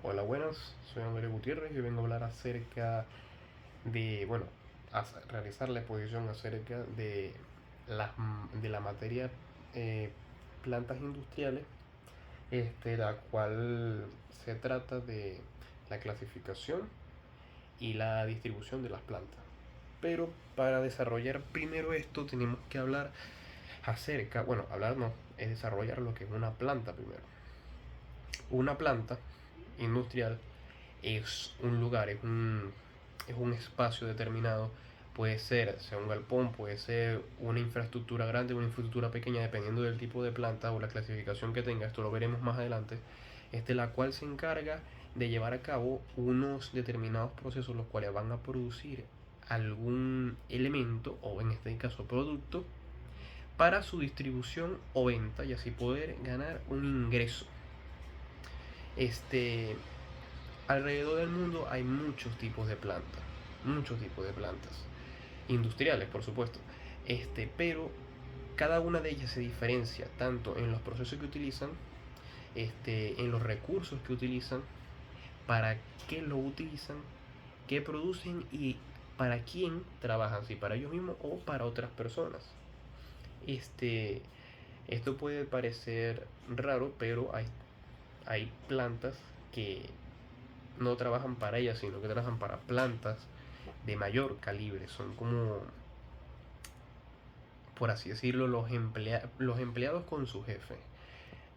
Hola, buenas, soy Andrés Gutiérrez y vengo a hablar acerca de, bueno, realizar la exposición acerca de la materia eh, plantas industriales, la cual se trata de la clasificación y la distribución de las plantas. Pero para desarrollar primero esto tenemos que hablar hablar no, es desarrollar lo que es una planta primero. Una planta industrial es un lugar, es un espacio determinado. Puede ser, sea un galpón, puede ser una infraestructura grande o una infraestructura pequeña, dependiendo del tipo de planta o la clasificación que tenga. Esto lo veremos más adelante. La cual se encarga de llevar a cabo unos determinados procesos, los cuales van a producir algún elemento, o en este caso producto, para su distribución o venta y así poder ganar un ingreso. Este, Alrededor del mundo hay muchos tipos de plantas, industriales por supuesto, pero cada una de ellas se diferencia tanto en los procesos que utilizan, en los recursos que utilizan, para qué lo utilizan, qué producen y para quién trabajan, si para ellos mismos o para otras personas. Este, Esto puede parecer raro, pero hay plantas que no trabajan para ellas, sino que trabajan para plantas de mayor calibre. Son como, por así decirlo, los empleados con su jefe.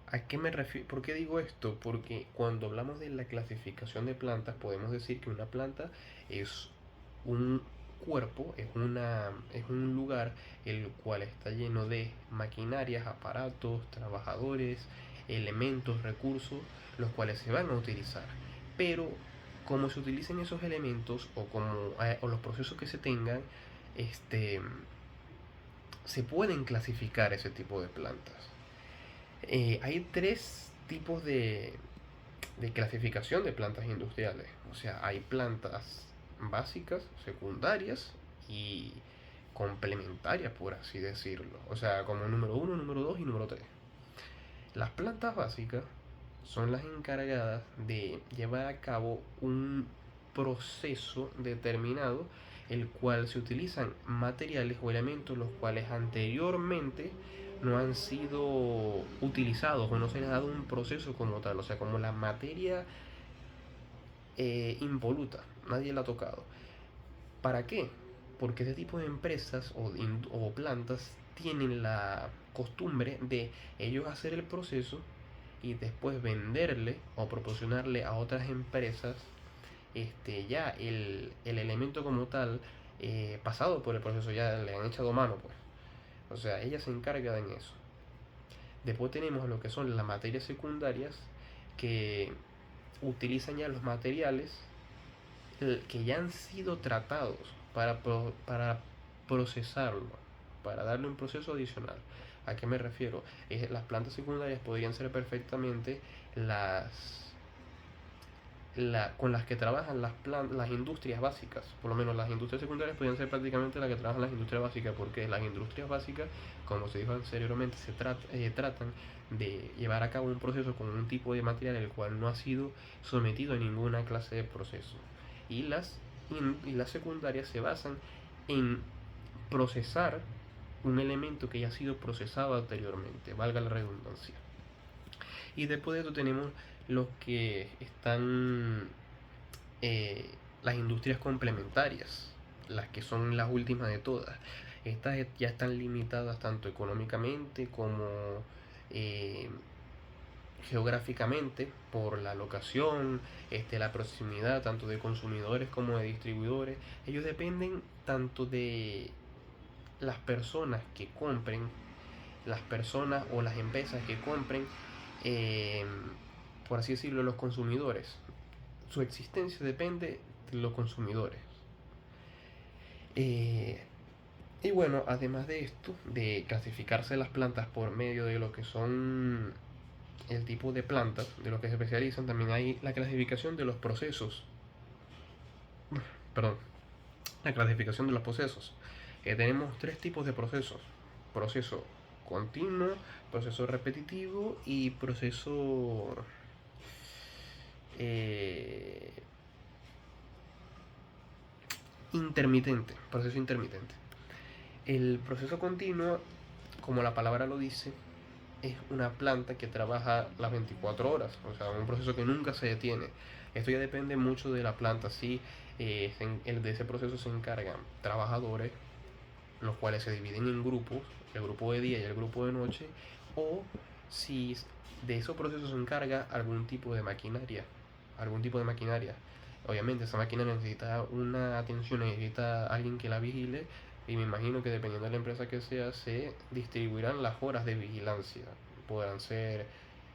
¿A qué me refiero? ¿Por qué digo esto? Porque cuando hablamos de la clasificación de plantas, podemos decir que una planta es un cuerpo, es un lugar el cual está lleno de maquinarias, aparatos, trabajadores, elementos, recursos, los cuales se van a utilizar. Pero como se utilicen esos elementos o los procesos que se tengan, se pueden clasificar ese tipo de plantas. Hay tres tipos de clasificación de plantas industriales. O sea, hay plantas básicas, secundarias y complementarias, por así decirlo. O sea, como número uno, número 2 y número 3. Las plantas básicas son las encargadas de llevar a cabo un proceso determinado, el cual se utilizan materiales o elementos los cuales anteriormente no han sido utilizados o no se les ha dado un proceso como tal, o sea, como la materia involuta, nadie la ha tocado. ¿Para qué? Porque este tipo de empresas o plantas tienen la costumbre de ellos hacer el proceso y después venderle o proporcionarle a otras empresas ya el elemento como tal, pasado por el proceso, ya le han echado mano, pues. O sea, ella se encarga en eso. Después tenemos lo que son las materias secundarias, que utilizan ya los materiales que ya han sido tratados para procesarlo, para darle un proceso adicional. ¿A qué me refiero? Las plantas secundarias podrían ser perfectamente con las que trabajan las industrias básicas. Por lo menos las industrias secundarias podrían ser prácticamente las que trabajan las industrias básicas, porque las industrias básicas, como se dijo anteriormente, tratan de llevar a cabo un proceso con un tipo de material el cual no ha sido sometido a ninguna clase de proceso. Y las secundarias se basan en procesar un elemento que ya ha sido procesado anteriormente, valga la redundancia. Y después de eso tenemos los que están, las industrias complementarias, las que son las últimas de todas. Estas ya están limitadas tanto económicamente como eh, geográficamente por la locación, la proximidad tanto de consumidores como de distribuidores. Ellos dependen tanto de las personas que compren, las personas o las empresas que compren, eh, por así decirlo, los consumidores. Su existencia depende de los consumidores. Eh, y bueno, además de esto, de clasificarse las plantas por medio de lo que son el tipo de plantas, de lo que se especializan, también hay la clasificación de los procesos. Perdón, la clasificación de los procesos. Tenemos tres tipos de procesos: proceso continuo, proceso repetitivo y proceso eh, intermitente, proceso intermitente. El proceso continuo, como la palabra lo dice, es una planta que trabaja las 24 horas, o sea, un proceso que nunca se detiene. Esto ya depende mucho de la planta, sí, de ese proceso se encargan trabajadores, los cuales se dividen en grupos, el grupo de día y el grupo de noche, o si de esos procesos se encarga algún tipo de maquinaria. Obviamente esa máquina necesita una atención, necesita alguien que la vigile, y me imagino que dependiendo de la empresa que sea, se distribuirán las horas de vigilancia. Podrán ser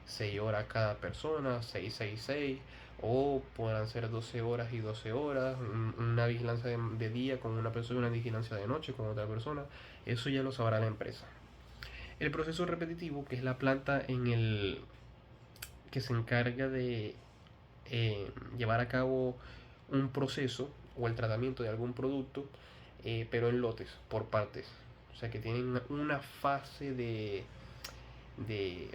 6 horas cada persona, 6 6 6, o podrán ser 12 horas y 12 horas, una vigilancia de día con una persona y una vigilancia de noche con otra persona. Eso ya lo sabrá la empresa. El proceso repetitivo, que es la planta en el que se encarga de llevar a cabo un proceso o el tratamiento de algún producto, pero en lotes, por partes. O sea que tienen una fase de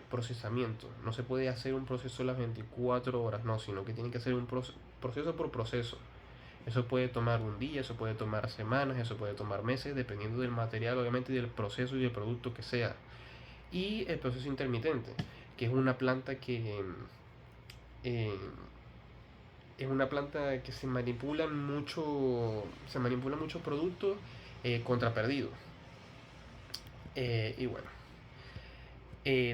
procesamiento. No se puede hacer un proceso a las 24 horas, no, sino que tiene que hacer un proceso por proceso. Eso puede tomar un día, eso puede tomar semanas, eso puede tomar meses, dependiendo del material, obviamente, y del proceso y del producto que sea. Y el proceso intermitente, que eh, es una planta que se manipulan muchos productos contra perdido. Y bueno,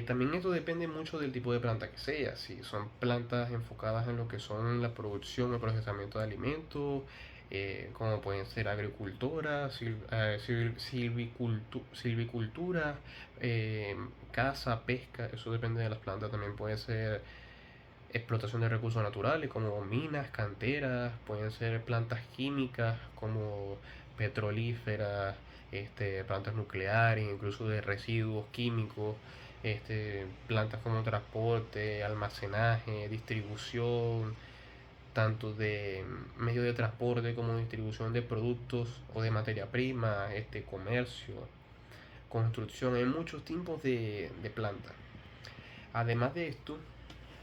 también esto depende mucho del tipo de planta que sea. Si son plantas enfocadas en lo que son la producción o procesamiento de alimentos, como pueden ser agricultura, silvicultura, caza, pesca, eso depende de las plantas. También puede ser explotación de recursos naturales como minas, canteras, pueden ser plantas químicas como petrolíferas, plantas nucleares, incluso de residuos químicos, plantas como transporte, almacenaje, distribución, tanto de medios de transporte como distribución de productos o de materia prima, comercio, construcción. Hay muchos tipos de plantas. Además de esto,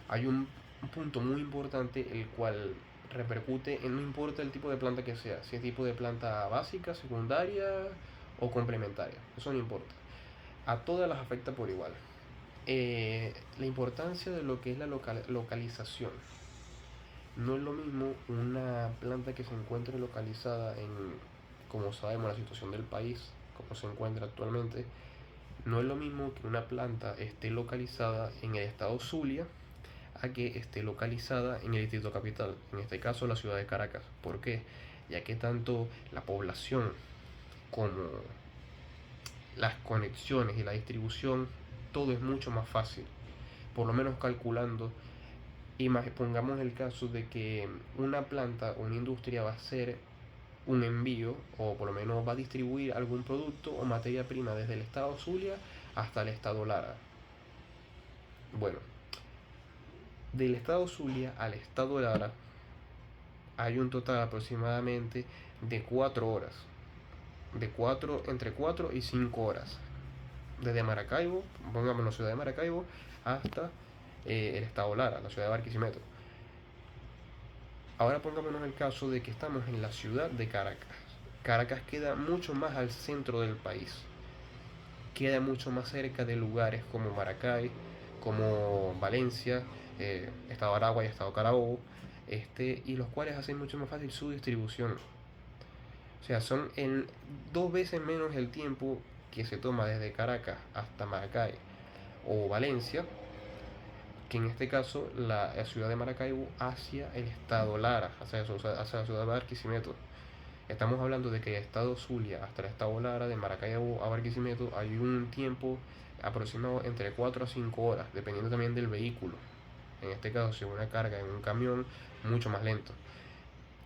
hay un punto muy importante el cual repercute en no importa el tipo de planta que sea, si es tipo de planta básica, secundaria o complementaria, eso no importa. A todas las afecta por igual. La importancia de lo que es la localización. No es lo mismo una planta que se encuentre localizada en, como sabemos, la situación del país, como se encuentra actualmente. No es lo mismo que una planta esté localizada en el estado Zulia a que esté localizada en el distrito capital, en este caso la ciudad de Caracas. ¿Por qué? Ya que tanto la población como las conexiones y la distribución, todo es mucho más fácil. Por lo menos calculando, pongamos el caso de que una planta o una industria va a hacer un envío, o por lo menos va a distribuir algún producto o materia prima desde el estado Zulia hasta el estado Lara. Bueno, del estado Zulia al estado Lara hay un total aproximadamente de 4 horas. Entre 4 y 5 horas. Desde Maracaibo, pongamos la ciudad de Maracaibo, hasta el estado Lara, la ciudad de Barquisimeto. Ahora pongámonos el caso de que estamos en la ciudad de Caracas. Caracas queda mucho más al centro del país. Queda mucho más cerca de lugares como Maracay, como Valencia, estado Aragua y estado Carabobo, y los cuales hacen mucho más fácil su distribución. O sea, son en 2 veces menos el tiempo que se toma desde Caracas hasta Maracay o Valencia, que en este caso la ciudad de Maracaibo hacia el estado Lara, hacia la ciudad de Barquisimeto. Estamos hablando de que el estado Zulia hasta el estado Lara, de Maracaibo a Barquisimeto, hay un tiempo aproximado entre 4 a 5 horas, dependiendo también del vehículo. En este caso, si una carga en un camión, mucho más lento.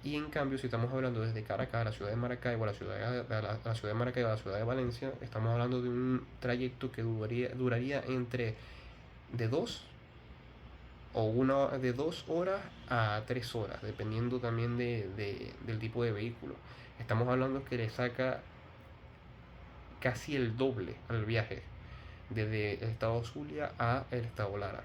Y en cambio, si estamos hablando desde Caracas a la ciudad de Maracaibo, a la ciudad de Maracaibo a la ciudad de Valencia, estamos hablando de un trayecto que duraría entre de 2 de 2 horas a 3 horas, dependiendo también del tipo de vehículo. Estamos hablando que le saca casi el doble al viaje desde el estado Zulia a el estado Lara.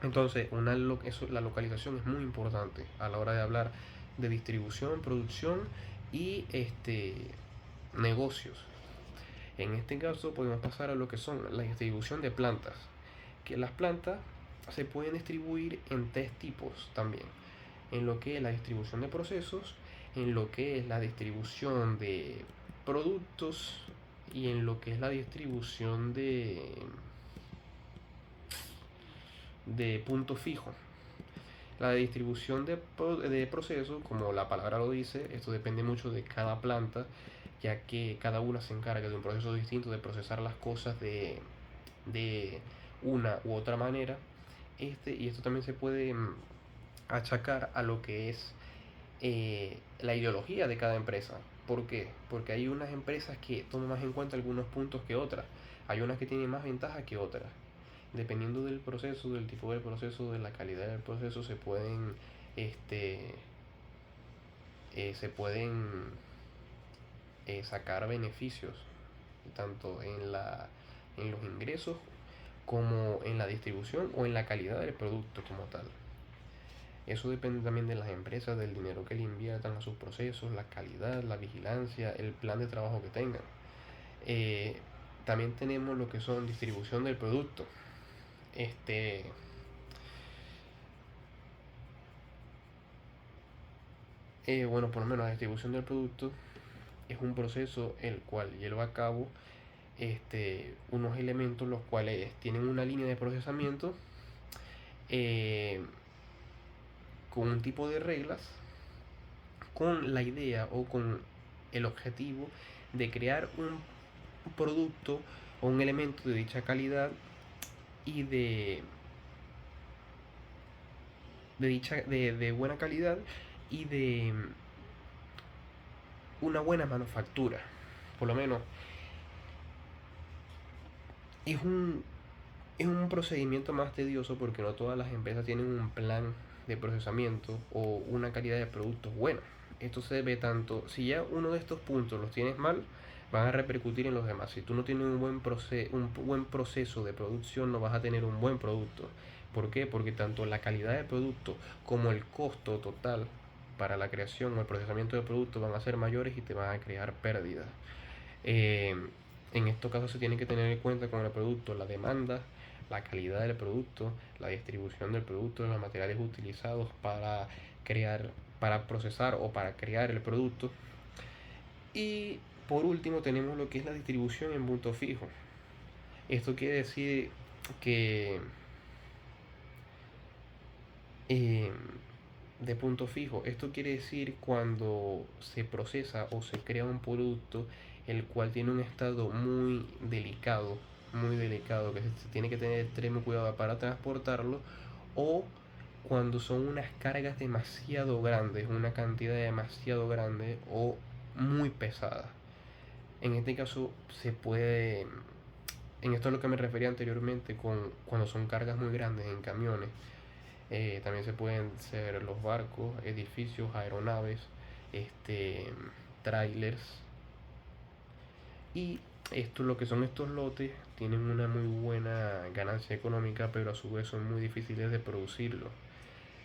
Entonces, la localización es muy importante a la hora de hablar de distribución, producción y negocios. En este caso podemos pasar a lo que son la distribución de plantas, que las plantas se pueden distribuir en tres tipos también, en lo que es la distribución de procesos, en lo que es la distribución de productos y en lo que es la distribución de punto fijo. La distribución de procesos, como la palabra lo dice, esto depende mucho de cada planta, ya que cada una se encarga de un proceso distinto de procesar las cosas de una u otra manera. Y esto también se puede achacar a lo que es la ideología de cada empresa. ¿Por qué? Porque hay unas empresas que toman más en cuenta algunos puntos que otras. Hay unas que tienen más ventaja que otras. Dependiendo del proceso, del tipo del proceso, de la calidad del proceso, este, se pueden sacar beneficios, tanto en los ingresos como en la distribución o en la calidad del producto como tal. Eso depende también de las empresas, del dinero que le inviertan a sus procesos, la calidad, la vigilancia, el plan de trabajo que tengan. Eh, También tenemos lo que son distribución del producto. Este, bueno, por lo menos la distribución del producto es un proceso el cual lleva a cabo unos elementos los cuales tienen una línea de procesamiento eh, con un tipo de reglas, con la idea o con el objetivo de crear un producto o un elemento de dicha calidad y de buena calidad y de una buena manufactura. Por lo menos es un procedimiento más tedioso porque no todas las empresas tienen un plan de procesamiento o una calidad de productos buena. Esto se debe tanto, si ya uno de estos puntos los tienes mal, van a repercutir en los demás. Si tú no tienes un buen proceso de producción, no vas a tener un buen producto. ¿Por qué? Porque tanto la calidad del producto como el costo total para la creación o el procesamiento del producto van a ser mayores y te van a crear pérdidas. Eh, en estos casos se tiene que tener en cuenta con el producto la demanda, la calidad del producto, la distribución del producto, los materiales utilizados para procesar o para crear el producto. Y por último tenemos lo que es la distribución en punto fijo. Esto quiere decir que eh, de punto fijo, esto quiere decir cuando se procesa o se crea un producto el cual tiene un estado muy delicado, que se tiene que tener extremo cuidado para transportarlo, o cuando son unas cargas demasiado grandes, una cantidad demasiado grande o muy pesada. En este caso en esto es lo que me refería anteriormente con cuando son cargas muy grandes en camiones. También se pueden ser los barcos, edificios, aeronaves, este, trailers. Y lo que son estos lotes tienen una muy buena ganancia económica, pero a su vez son muy difíciles de producirlo.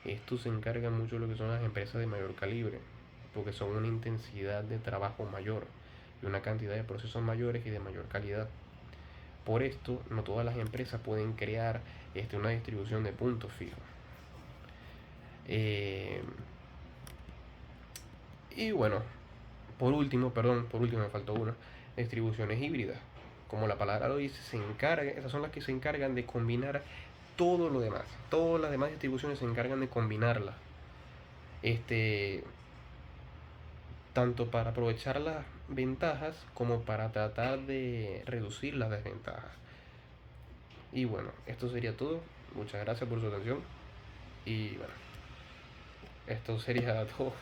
Esto se encarga mucho de lo que son las empresas de mayor calibre, porque son una intensidad de trabajo mayor y una cantidad de procesos mayores y de mayor calidad. Por esto, no todas las empresas pueden crear una distribución de puntos fijos. Eh, y bueno, por último me faltó una, distribuciones híbridas. Como la palabra lo dice, esas son las que se encargan de combinar todo lo demás. Todas las demás distribuciones se encargan de combinarlas. Este, Tanto para aprovechar las ventajas como para tratar de reducir las desventajas. Y bueno, esto sería todo. Muchas gracias por su atención. Y bueno, esto sería todo.